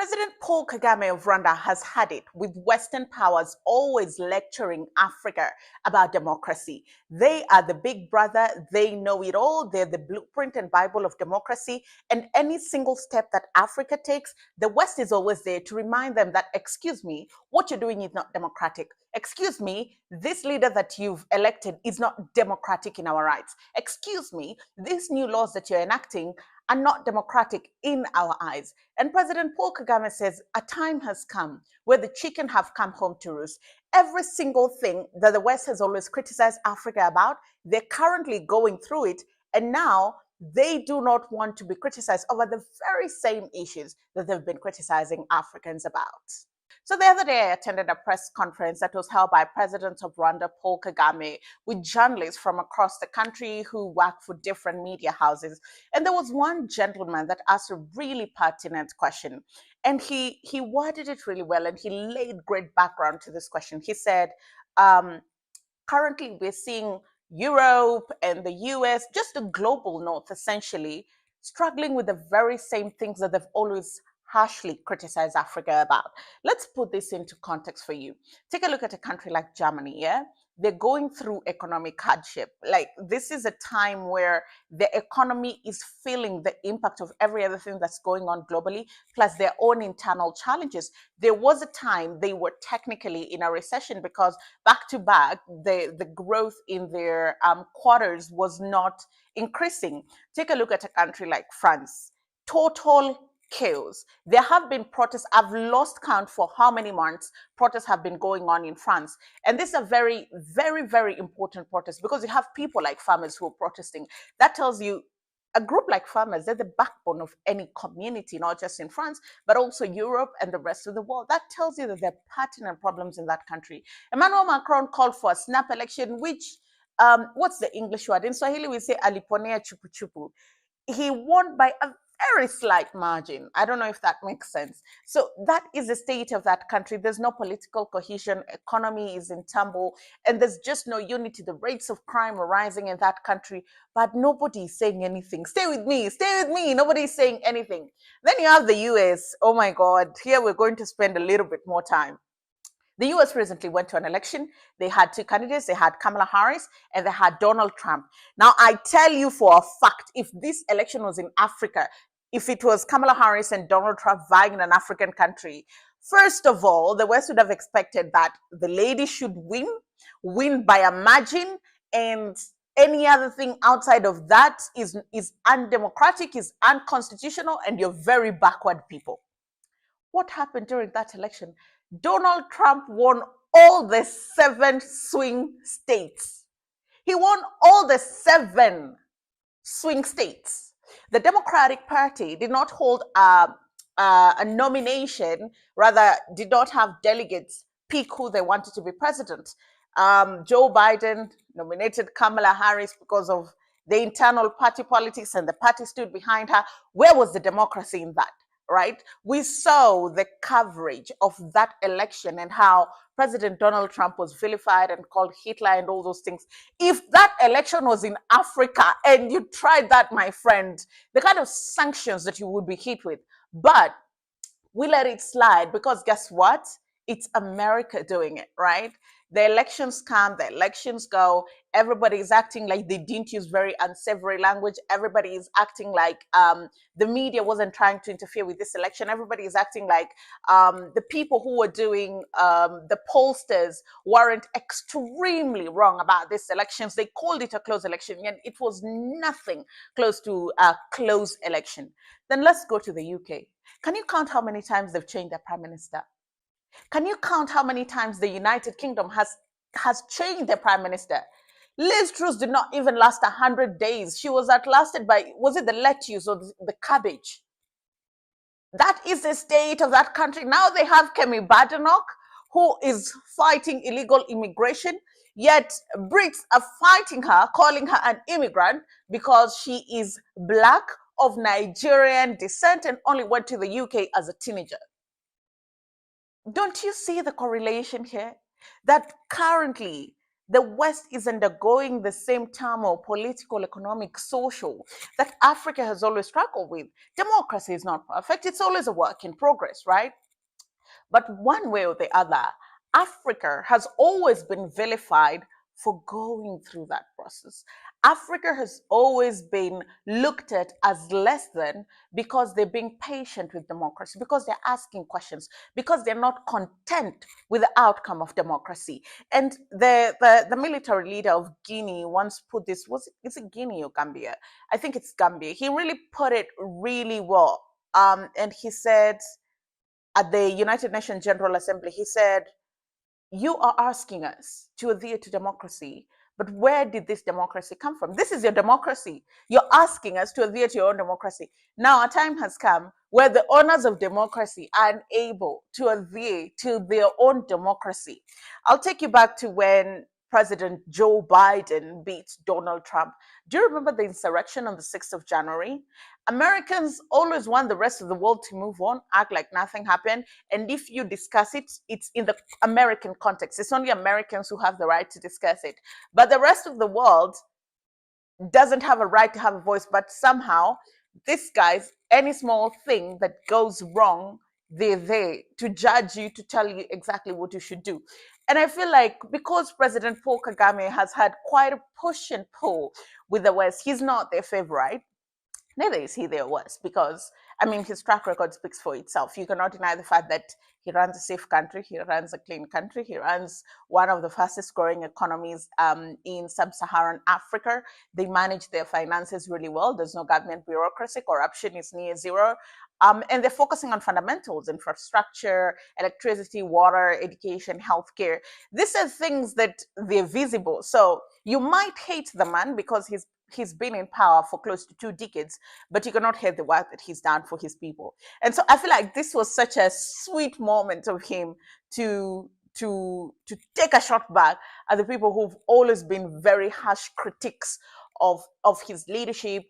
President Paul Kagame of Rwanda has had it with Western powers always lecturing Africa about democracy. They are the big brother, they know it all, they're the blueprint and Bible of democracy. And any single step that Africa takes, the West is always there to remind them that, excuse me, what you're doing is not democratic. Excuse me, this leader that you've elected is not democratic in our rights. Excuse me, these new laws that you're enacting are not democratic in our eyes. And President Paul Kagame says a time has come where the chicken have come home to roost. Every single thing that the West has always criticized Africa about, they're currently going through it. And now they do not want to be criticized over the very same issues that they've been criticizing Africans about. So the other day, I attended a press conference that was held by President of Rwanda, Paul Kagame, with journalists from across the country who work for different media houses. And there was one gentleman that asked a really pertinent question. And he worded it really well, and he laid great background to this question. He said, currently we're seeing Europe and the US, just the global north essentially, struggling with the very same things that they've always harshly criticized Africa about. Let's put this into context for you. Take a look at a country like Germany, yeah? They're going through economic hardship. Like, this is a time where the economy is feeling the impact of every other thing that's going on globally, plus their own internal challenges. There was a time they were technically in a recession because back to back, the growth in their quarters was not increasing. Take a look at a country like France. Total chaos. There have been protests. I've lost count for how many months protests have been going on in France. And this is a very, very, very important protest because you have people like farmers who are protesting. That tells you a group like farmers, they're the backbone of any community, not just in France, but also Europe and the rest of the world. That tells you that there are pertinent problems in that country. Emmanuel Macron called for a snap election, which, what's the English word? In Swahili, we say aliponea chupu chupu. He won by a very slight margin. I don't know if that makes sense. So that is the state of that country. There's no political cohesion. Economy is in tumble, and there's just no unity. The rates of crime are rising in that country, but nobody is saying anything. Stay with me. Stay with me. Nobody is saying anything. Then you have the US. Oh my God. Here we're going to spend a little bit more time. The US recently went to an election. They had two candidates. They had Kamala Harris and they had Donald Trump. Now, I tell you for a fact, if this election was in Africa, if it was Kamala Harris and Donald Trump vying in an African country, first of all, the West would have expected that the lady should win by a margin, and any other thing outside of that is undemocratic, is unconstitutional, and you're very backward people. What happened during that election? Donald Trump won all the 7 swing states. He won all the 7 swing states. The Democratic Party did not hold a nomination, rather did not have delegates pick who they wanted to be president. Joe Biden nominated Kamala Harris because of the internal party politics, and the party stood behind her. Where was the democracy in that? Right? We saw the coverage of that election and how President Donald Trump was vilified and called Hitler and all those things. If that election was in Africa and you tried that, my friend, the kind of sanctions that you would be hit with. But we let it slide because guess what? It's America doing it, right? The elections come, the elections go. Everybody is acting like they didn't use very unsavory language. Everybody is acting like the media wasn't trying to interfere with this election. Everybody is acting like the people who were doing the pollsters weren't extremely wrong about these elections. They called it a close election, and it was nothing close to a close election. Then let's go to the UK. Can you count how many times they've changed their prime minister? Can you count how many times the United Kingdom has changed their prime minister? Liz Truss did not even last 100 days. She was outlasted by, was it the lettuce or the cabbage? That is the state of that country. Now they have Kemi Badenoch, who is fighting illegal immigration, yet Brits are fighting her, calling her an immigrant because she is Black, of Nigerian descent, and only went to the UK as a teenager. Don't you see the correlation here? That currently the West is undergoing the same turmoil, political, economic, social, that Africa has always struggled with. Democracy is not perfect, it's always a work in progress, right? But one way or the other, Africa has always been vilified for going through that process. Africa has always been looked at as less than because they're being patient with democracy, because they're asking questions, because they're not content with the outcome of democracy. And the military leader of Guinea once put this, is it Guinea or Gambia? I think it's Gambia. He really put it really well. And he said, at the United Nations General Assembly, he said, you are asking us to adhere to democracy, but where did this democracy come from? This is your democracy. You're asking us to adhere to your own democracy. Now, a time has come where the owners of democracy are unable to adhere to their own democracy. I'll take you back to when President Joe Biden beat Donald Trump. Do you remember the insurrection on the 6th of January? Americans always want the rest of the world to move on, act like nothing happened. And if you discuss it, it's in the American context. It's only Americans who have the right to discuss it. But the rest of the world doesn't have a right to have a voice. But somehow, these guys, any small thing that goes wrong, they're there to judge you, to tell you exactly what you should do. And I feel like because President Paul Kagame has had quite a push and pull with the West, he's not their favorite. Neither is he their worst, because I mean his track record speaks for itself. You cannot deny the fact that he runs a safe country, he runs a clean country, he runs one of the fastest growing economies in sub-Saharan Africa. They manage their finances really well. There's no government bureaucracy, corruption is near zero. And they're focusing on fundamentals, infrastructure, electricity, water, education, healthcare. These are things that they're visible. So you might hate the man because he's been in power for close to 2 decades, but you cannot hate the work that he's done for his people. And so I feel like this was such a sweet moment of him to take a shot back at the people who've always been very harsh critics of his leadership,